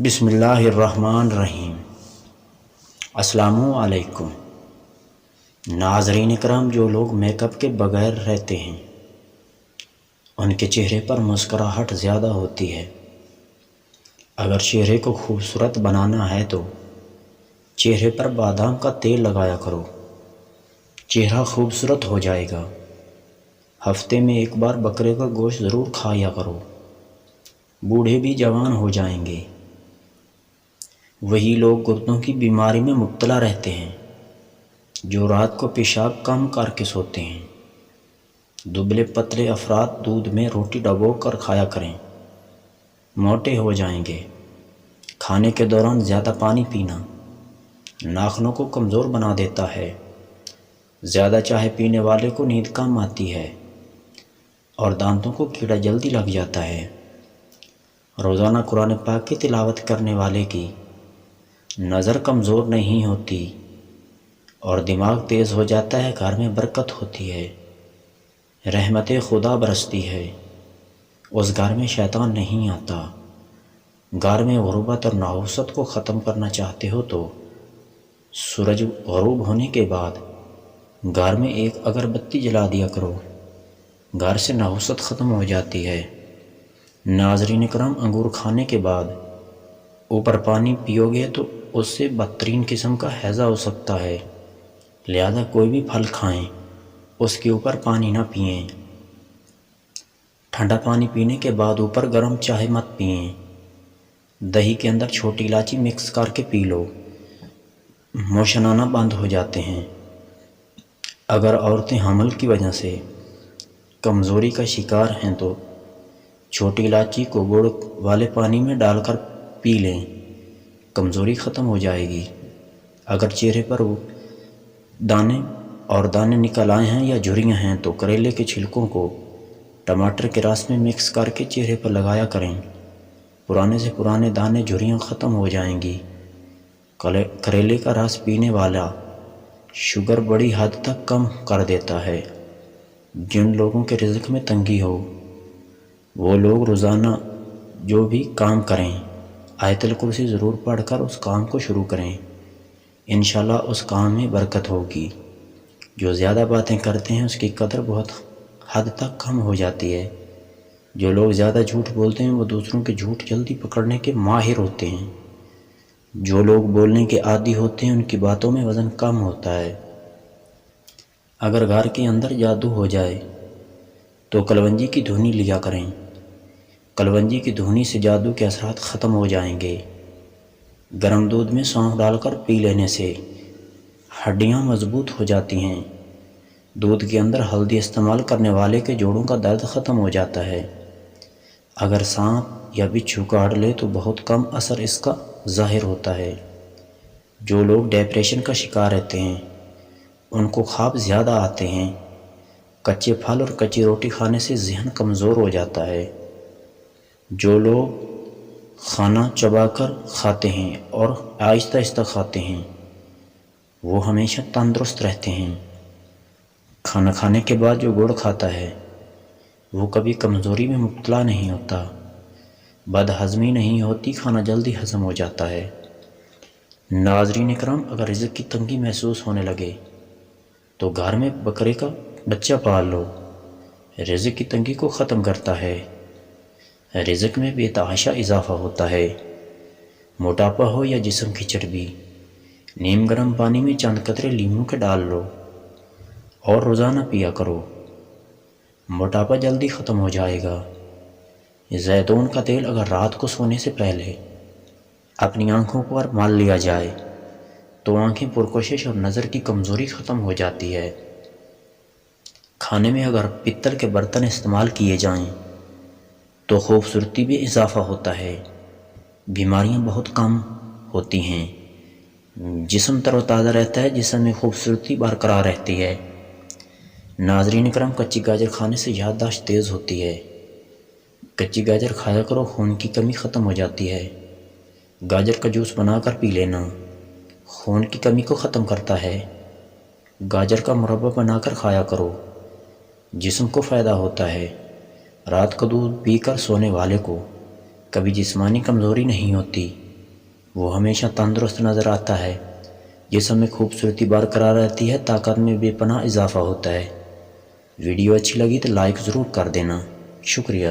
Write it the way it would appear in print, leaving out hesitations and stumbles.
بسم اللہ الرحمن الرحیم۔ السلام علیکم ناظرین اکرام، جو لوگ میک اپ کے بغیر رہتے ہیں ان کے چہرے پر مسکراہٹ زیادہ ہوتی ہے۔ اگر چہرے کو خوبصورت بنانا ہے تو چہرے پر بادام کا تیل لگایا کرو، چہرہ خوبصورت ہو جائے گا۔ ہفتے میں ایک بار بکرے کا گوشت ضرور کھایا کرو، بوڑھے بھی جوان ہو جائیں گے۔ وہی لوگ گردوں کی بیماری میں مبتلا رہتے ہیں جو رات کو پیشاب کم کر کے سوتے ہیں۔ دبلے پتلے افراد دودھ میں روٹی ڈبو کر کھایا کریں، موٹے ہو جائیں گے۔ کھانے کے دوران زیادہ پانی پینا ناخنوں کو کمزور بنا دیتا ہے۔ زیادہ چائے پینے والے کو نیند کم آتی ہے اور دانتوں کو کیڑا جلدی لگ جاتا ہے۔ روزانہ قرآن پاک کی تلاوت کرنے والے کی نظر کمزور نہیں ہوتی اور دماغ تیز ہو جاتا ہے، گھر میں برکت ہوتی ہے، رحمت خدا برستی ہے، اس گھر میں شیطان نہیں آتا۔ گھر میں غربت اور نحوست کو ختم کرنا چاہتے ہو تو سورج غروب ہونے کے بعد گھر میں ایک اگربتی جلا دیا کرو، گھر سے نحوست ختم ہو جاتی ہے۔ ناظرین کرام، انگور کھانے کے بعد اوپر پانی پیو گے تو اس سے بدترین قسم کا ہیضہ ہو سکتا ہے، لہذا کوئی بھی پھل کھائیں اس کے اوپر پانی نہ پئیں۔ ٹھنڈا پانی پینے کے بعد اوپر گرم چائے مت پئیں۔ دہی کے اندر چھوٹی الائچی مکس کر کے پی لو، موشن آنا بند ہو جاتے ہیں۔ اگر عورتیں حمل کی وجہ سے کمزوری کا شکار ہیں تو چھوٹی الائچی کو گڑ والے پانی میں ڈال کر پی لیں، کمزوری ختم ہو جائے گی۔ اگر چہرے پر دانے نکل آئے ہیں یا جھریاں ہیں تو کریلے کے چھلکوں کو ٹماٹر کے رس میں مکس کر کے چہرے پر لگایا کریں، پرانے سے پرانے دانے جھریاں ختم ہو جائیں گی۔ کریلے کا رس پینے والا شوگر بڑی حد تک کم کر دیتا ہے۔ جن لوگوں کے رزق میں تنگی ہو وہ لوگ روزانہ جو بھی کام کریں آیت الکرسی ضرور پڑھ کر اس کام کو شروع کریں، انشاءاللہ اس کام میں برکت ہوگی۔ جو زیادہ باتیں کرتے ہیں اس کی قدر بہت حد تک کم ہو جاتی ہے۔ جو لوگ زیادہ جھوٹ بولتے ہیں وہ دوسروں کے جھوٹ جلدی پکڑنے کے ماہر ہوتے ہیں۔ جو لوگ بولنے کے عادی ہوتے ہیں ان کی باتوں میں وزن کم ہوتا ہے۔ اگر گھر کے اندر جادو ہو جائے تو کلونجی کی دھونی لیا کریں، کلونجی کی دھونی سے جادو کے اثرات ختم ہو جائیں گے۔ گرم دودھ میں سونف ڈال کر پی لینے سے ہڈیاں مضبوط ہو جاتی ہیں۔ دودھ کے اندر ہلدی استعمال کرنے والے کے جوڑوں کا درد ختم ہو جاتا ہے۔ اگر سانپ یا بچھو کاٹ لے تو بہت کم اثر اس کا ظاہر ہوتا ہے۔ جو لوگ ڈپریشن کا شکار رہتے ہیں ان کو خواب زیادہ آتے ہیں۔ کچے پھل اور کچی روٹی کھانے سے ذہن کمزور ہو جاتا ہے۔ جو لوگ کھانا چبا کر کھاتے ہیں اور آہستہ آہستہ کھاتے ہیں وہ ہمیشہ تندرست رہتے ہیں۔ کھانا کھانے کے بعد جو گڑ کھاتا ہے وہ کبھی کمزوری میں مبتلا نہیں ہوتا، بد ہضمی نہیں ہوتی، کھانا جلدی ہضم ہو جاتا ہے۔ ناظرین اکرام، اگر رزق کی تنگی محسوس ہونے لگے تو گھر میں بکرے کا بچہ پال لو، رزق کی تنگی کو ختم کرتا ہے، رزق میں بے تحاشا اضافہ ہوتا ہے۔ موٹاپا ہو یا جسم کی چربی، نیم گرم پانی میں چند قطرے لیموں کے ڈال لو اور روزانہ پیا کرو، موٹاپا جلدی ختم ہو جائے گا۔ زیتون کا تیل اگر رات کو سونے سے پہلے اپنی آنکھوں پر مال لیا جائے تو آنکھیں پرکشش اور نظر کی کمزوری ختم ہو جاتی ہے۔ کھانے میں اگر پتل کے برتن استعمال کیے جائیں تو خوبصورتی میں اضافہ ہوتا ہے، بیماریاں بہت کم ہوتی ہیں، جسم تر و تازہ رہتا ہے، جسم میں خوبصورتی برقرار رہتی ہے۔ ناظرین کرام، کچی گاجر کھانے سے یادداشت تیز ہوتی ہے، کچی گاجر کھایا کرو، خون کی کمی ختم ہو جاتی ہے۔ گاجر کا جوس بنا کر پی لینا خون کی کمی کو ختم کرتا ہے۔ گاجر کا مربع بنا کر کھایا کرو، جسم کو فائدہ ہوتا ہے۔ رات کو دودھ پی کر سونے والے کو کبھی جسمانی کمزوری نہیں ہوتی، وہ ہمیشہ تندرست نظر آتا ہے، جسم میں خوبصورتی برقرار رہتی ہے، طاقت میں بے پناہ اضافہ ہوتا ہے۔ ویڈیو اچھی لگی تو لائک ضرور کر دینا، شکریہ۔